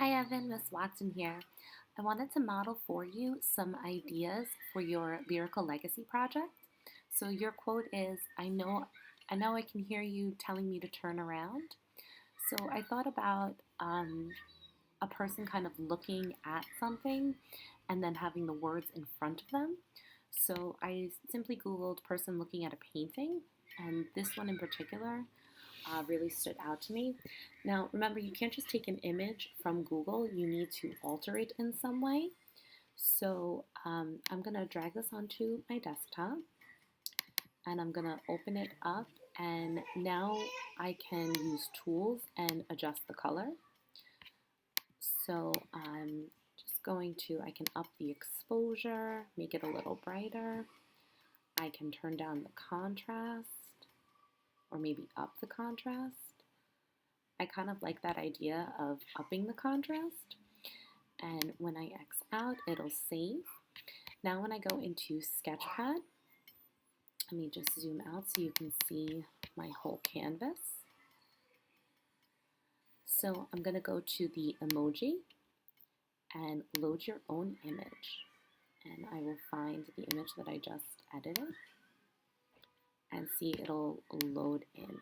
Hi Evan, Miss Watson here. I wanted to model for you some ideas for your lyrical legacy project. So your quote is, I know I can hear you telling me to turn around. So I thought about a person kind of looking at something and then having the words in front of them. So I simply Googled person looking at a painting, and this one in particular really stood out to me. Now, remember, you can't just take an image from Google, you need to alter it in some way. So I'm going to drag this onto my desktop and I'm going to open it up, and now I can use tools and adjust the color. So I'm just going to, I can up the exposure, make it a little brighter. I can turn down the contrast or maybe up the contrast. I kind of like that idea of upping the contrast. And when I X out, it'll save. Now when I go into Sketchpad, let me just zoom out so you can see my whole canvas. So I'm going to go to the emoji and load your own image. And I will find the image that I just edited and see it'll load in.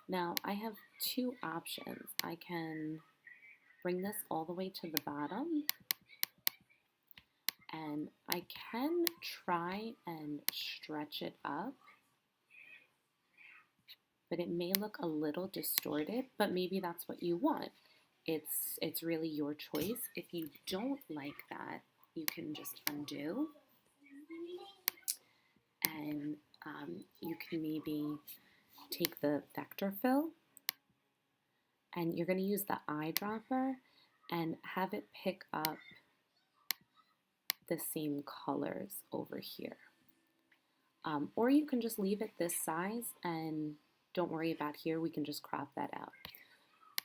Now I have two options. I can bring this all the way to the bottom, and I can try and stretch it up, but it may look a little distorted, but maybe that's what you want. It's really your choice. If you don't like that, you can just undo, and you can maybe take the vector fill, and you're going to use the eyedropper and have it pick up the same colors over here. Or you can just leave it this size and don't worry about here, we can just crop that out.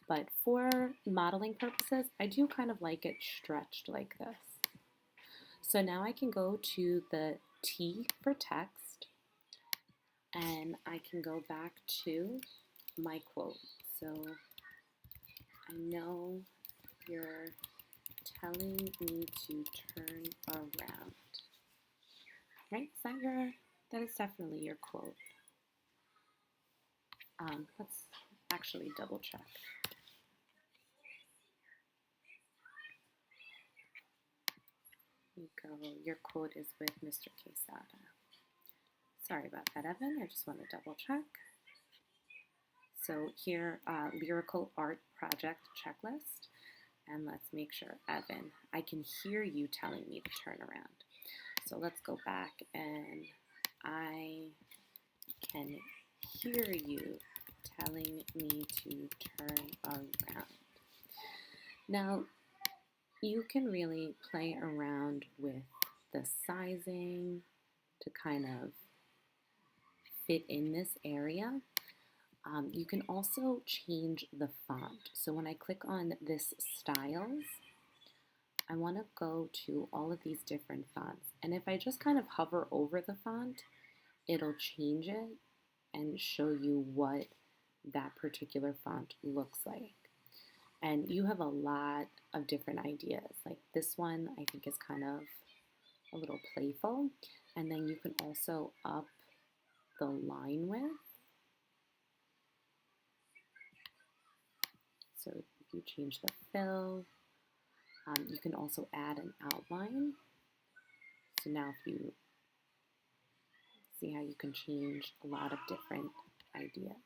But for modeling purposes, I do kind of like it stretched like this. So now I can go to the T for text, and I can go back to my quote. So I know you're telling me to turn around. Right? That is definitely your quote. Let's actually double check. Here you go. Your quote is with Mr. Quesada. Sorry about that, Evan. I just want to double check. So here, lyrical art project checklist. And let's make sure, Evan, I can hear you telling me to turn around. So let's go back, and I can hear you telling me to turn around. Now, you can really play around with the sizing to kind of fit in this area. You can also change the font. So when I click on this styles, I want to go to all of these different fonts. And if I just kind of hover over the font, it'll change it and show you what that particular font looks like. And you have a lot of different ideas. Like this one, I think is kind of a little playful. And then you can also up the line width. So if you change the fill, you can also add an outline. So now if you see how you can change a lot of different ideas.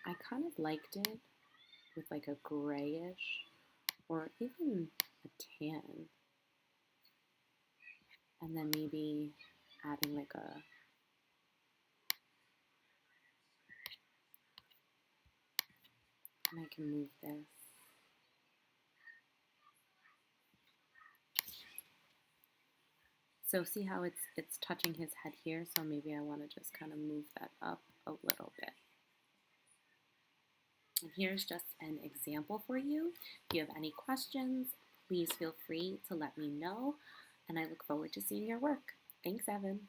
I kind of liked it with like a grayish or even a tan. And then maybe adding like a and I can move this. So see how it's touching his head here, so maybe I want to just kind of move that up a little bit. And here's just an example for you. If you have any questions, please feel free to let me know, and I look forward to seeing your work. Thanks, Evan.